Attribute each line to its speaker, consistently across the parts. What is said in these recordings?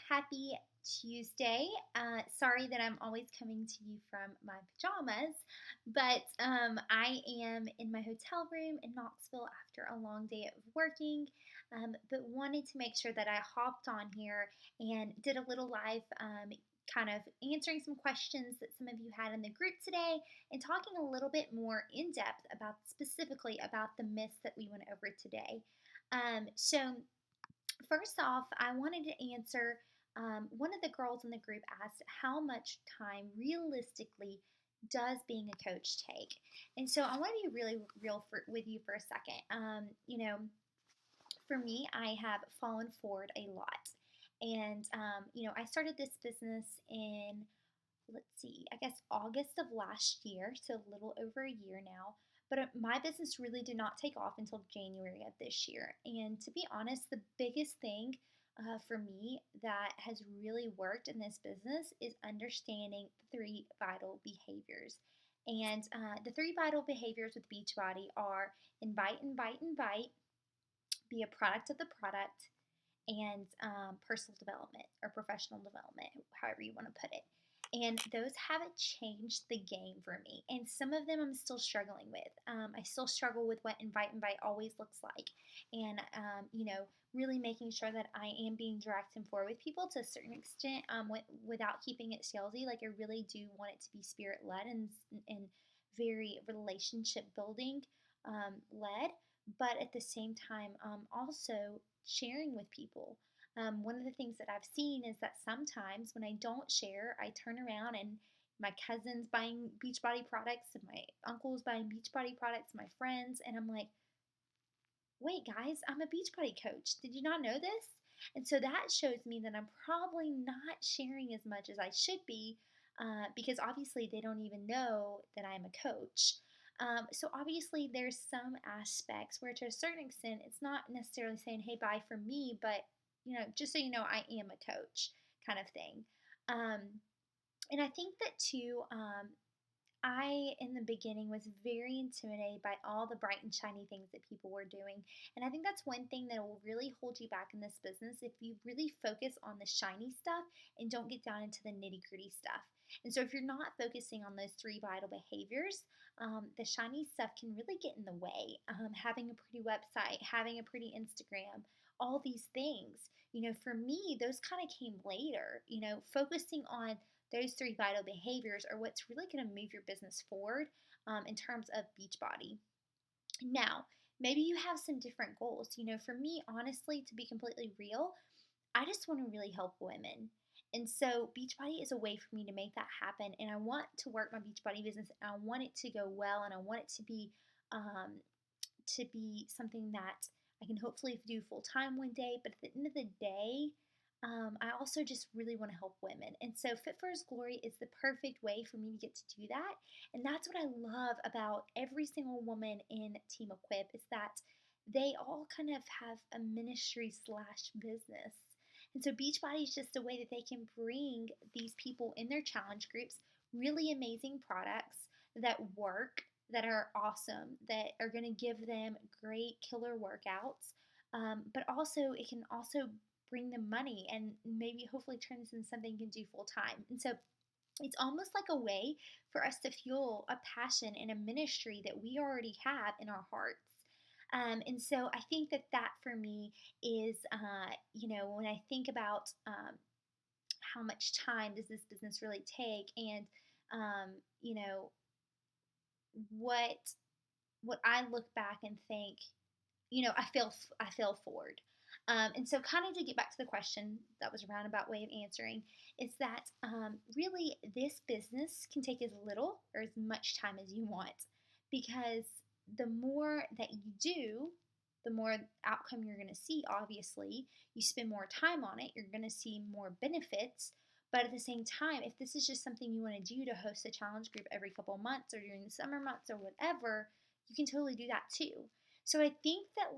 Speaker 1: Happy Tuesday. Sorry that I'm always coming to you from my pajamas, but I am in my hotel room in Knoxville after a long day of working, but wanted to make sure that I hopped on here and did a little live. Kind of answering some questions that some of you had in the group today and talking a little bit more in depth about specifically about the myths that we went over today. So first off, I wanted to answer one of the girls in the group asked how much time realistically does being a coach take? And so I want to be really real with you for a second. For me, I have fallen forward a lot. And, I started this business in, let's see, I guess August of last year, so a little over a year now. But my business really did not take off until January of this year. And to be honest, the biggest thing for me that has really worked in this business is understanding the three vital behaviors. And the three vital behaviors with Beachbody are invite, invite, invite, be a product of the product, and personal development or professional development, however you want to put it. And those haven't changed the game for me. And some of them I'm still struggling with. I still struggle with what invite always looks like. And, really making sure that I am being direct and forward with people to a certain extent without keeping it salesy. Like, I really do want it to be spirit led and very relationship building led. But at the same time, also sharing with people. One of the things that I've seen is that sometimes when I don't share, I turn around and my cousin's buying Beachbody products and my uncle's buying Beachbody products, my friends, and I'm like, wait, guys, I'm a Beachbody coach. Did you not know this? And so that shows me that I'm probably not sharing as much as I should be because obviously they don't even know that I'm a coach. So obviously there's some aspects where to a certain extent it's not necessarily saying, hey, buy from me, but just so you know, I am a coach kind of thing. And I think that too, I, in the beginning, was very intimidated by all the bright and shiny things that people were doing. And I think that's one thing that will really hold you back in this business if you really focus on the shiny stuff and don't get down into the nitty gritty stuff. And so, if you're not focusing on those three vital behaviors, the shiny stuff can really get in the way. Having a pretty website, having a pretty Instagram, all these things. For me, those kind of came later. Focusing on those three vital behaviors are what's really going to move your business forward in terms of Beachbody. Now, maybe you have some different goals. For me, honestly, to be completely real, I just want to really help women. And so Beachbody is a way for me to make that happen. And I want to work my Beachbody business and I want it to go well and I want it to be something that I can hopefully do full time one day. But at the end of the day, I also just really want to help women. And so Fit for His Glory is the perfect way for me to get to do that. And that's what I love about every single woman in Team Equip is that they all kind of have a ministry slash business. And so Beachbody is just a way that they can bring these people in their challenge groups really amazing products that work, that are awesome, that are going to give them great killer workouts. But also, it can also bring them money and maybe hopefully turn this into something you can do full time. And so it's almost like a way for us to fuel a passion and a ministry that we already have in our hearts. And so I think that for me is, when I think about how much time does this business really take and, you know, what what I look back and think, I fell forward. And so, kind of to get back to the question that was a roundabout way of answering, is that really this business can take as little or as much time as you want because the more that you do, the more outcome you're going to see, obviously. You spend more time on it, you're going to see more benefits. But at the same time, if this is just something you want to do to host a challenge group every couple of months or during the summer months or whatever, you can totally do that too. So I think that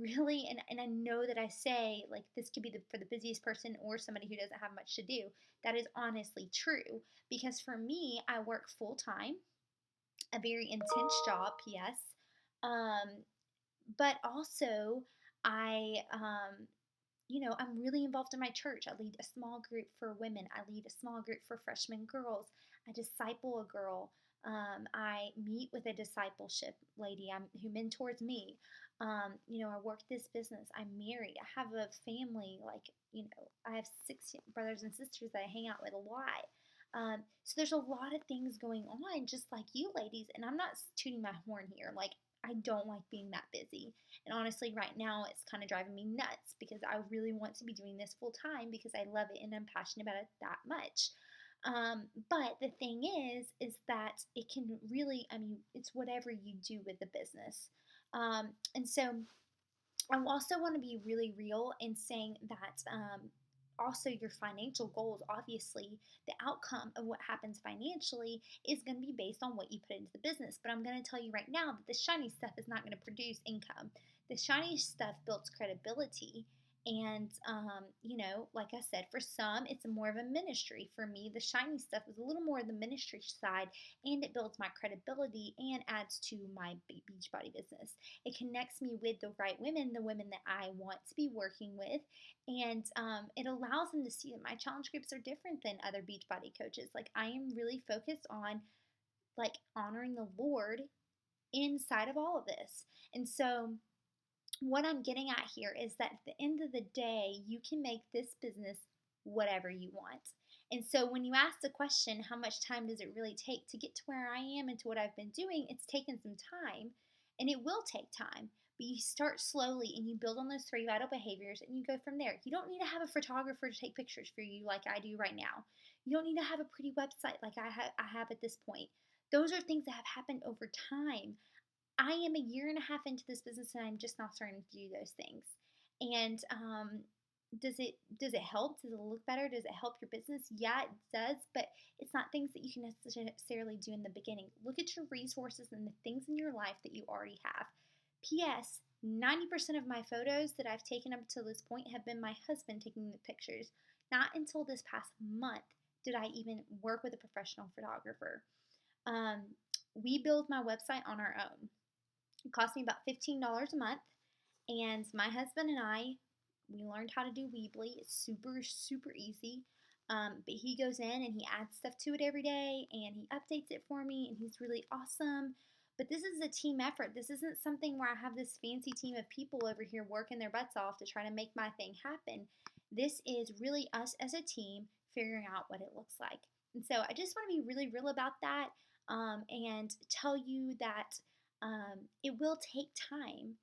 Speaker 1: really, and I know that I say this could be for the busiest person or somebody who doesn't have much to do. That is honestly true because for me, I work full time, a very intense job, yes, but also I I'm really involved in my church. I lead a small group for women. I lead a small group for freshman girls. I disciple a girl. I meet with a discipleship lady who mentors me. I work this business. I'm married. I have a family. I have six brothers and sisters that I hang out with a lot. So there's a lot of things going on, just like you ladies. And I'm not tooting my horn here. Like, I don't like being that busy. And honestly, right now, it's kind of driving me nuts because I really want to be doing this full time because I love it and I'm passionate about it that much. But the thing is that it can really, I mean, it's whatever you do with the business. And so I also want to be really real in saying that also your financial goals, obviously, the outcome of what happens financially is going to be based on what you put into the business. But I'm going to tell you right now that the shiny stuff is not going to produce income. The shiny stuff builds credibility. And, like I said, for some, it's more of a ministry. For me, the shiny stuff is a little more of the ministry side, and it builds my credibility and adds to my Beachbody business. It connects me with the right women, the women that I want to be working with, and it allows them to see that my challenge groups are different than other Beachbody coaches. Like, I am really focused on like honoring the Lord inside of all of this. And so what I'm getting at here is that at the end of the day, you can make this business whatever you want. And so when you ask the question, how much time does it really take to get to where I am and to what I've been doing, it's taken some time, and it will take time. But you start slowly and you build on those three vital behaviors and you go from there. You don't need to have a photographer to take pictures for you like I do right now. You don't need to have a pretty website like I have at this point. Those are things that have happened over time. I am a year and a half into this business and I'm just now starting to do those things. And does it help? Does it look better? Does it help your business? Yeah, it does, but it's not things that you can necessarily do in the beginning. Look at your resources and the things in your life that you already have. P.S. 90% of my photos that I've taken up to this point have been my husband taking the pictures. Not until this past month did I even work with a professional photographer. We build my website on our own. It cost me about $15 a month. And my husband and I, we learned how to do Weebly. It's super, super easy. But he goes in and he adds stuff to it every day and he updates it for me, and he's really awesome. But this is a team effort. This isn't something where I have this fancy team of people over here working their butts off to try to make my thing happen. This is really us as a team figuring out what it looks like. And so I just want to be really real about that, and tell you that it will take time,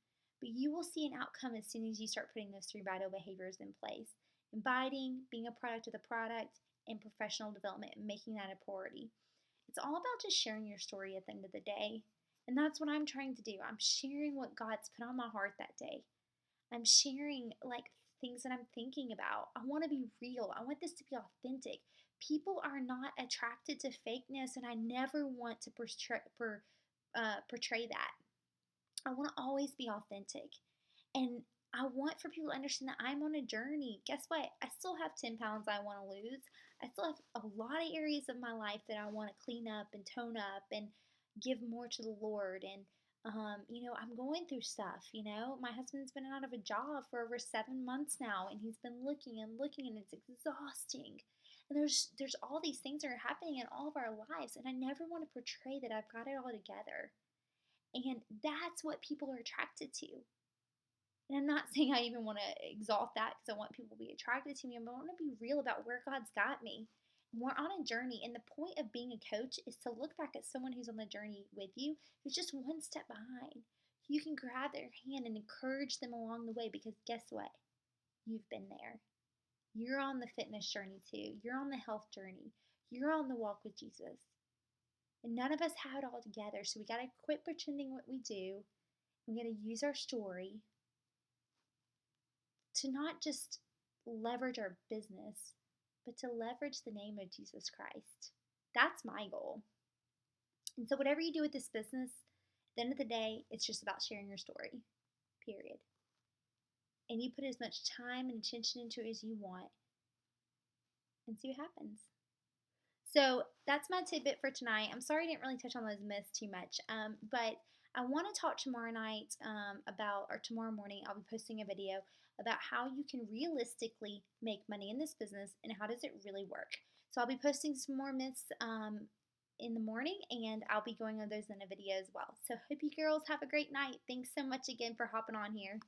Speaker 1: but you will see an outcome as soon as you start putting those three vital behaviors in place: inviting, being a product of the product, and professional development, and making that a priority. It's all about just sharing your story at the end of the day. And that's what I'm trying to do. I'm sharing what God's put on my heart that day. I'm sharing like things that I'm thinking about. I want to be real. I want this to be authentic. People are not attracted to fakeness, and I never want to portray that. I want to always be authentic. And I want for people to understand that I'm on a journey. Guess what? I still have 10 pounds I want to lose. I still have a lot of areas of my life that I want to clean up and tone up and give more to the Lord. And, I'm going through stuff. My husband's been out of a job for over 7 months now, and he's been looking and looking, and it's exhausting. And there's all these things that are happening in all of our lives, and I never want to portray that I've got it all together. And that's what people are attracted to. And I'm not saying I even want to exalt that because I want people to be attracted to me, but I want to be real about where God's got me. And we're on a journey, and the point of being a coach is to look back at someone who's on the journey with you, who's just one step behind. You can grab their hand and encourage them along the way, because guess what? You've been there. You're on the fitness journey too. You're on the health journey. You're on the walk with Jesus. And none of us have it all together, so we got to quit pretending what we do. We got to use our story to not just leverage our business, but to leverage the name of Jesus Christ. That's my goal. And so whatever you do with this business, at the end of the day, it's just about sharing your story, period. And you put as much time and attention into it as you want and see what happens. So that's my tidbit for tonight. I'm sorry I didn't really touch on those myths too much, but I want to talk tomorrow night or tomorrow morning. I'll be posting a video about how you can realistically make money in this business and how does it really work. So I'll be posting some more myths in the morning, and I'll be going over those in a video as well. So hope you girls have a great night. Thanks so much again for hopping on here.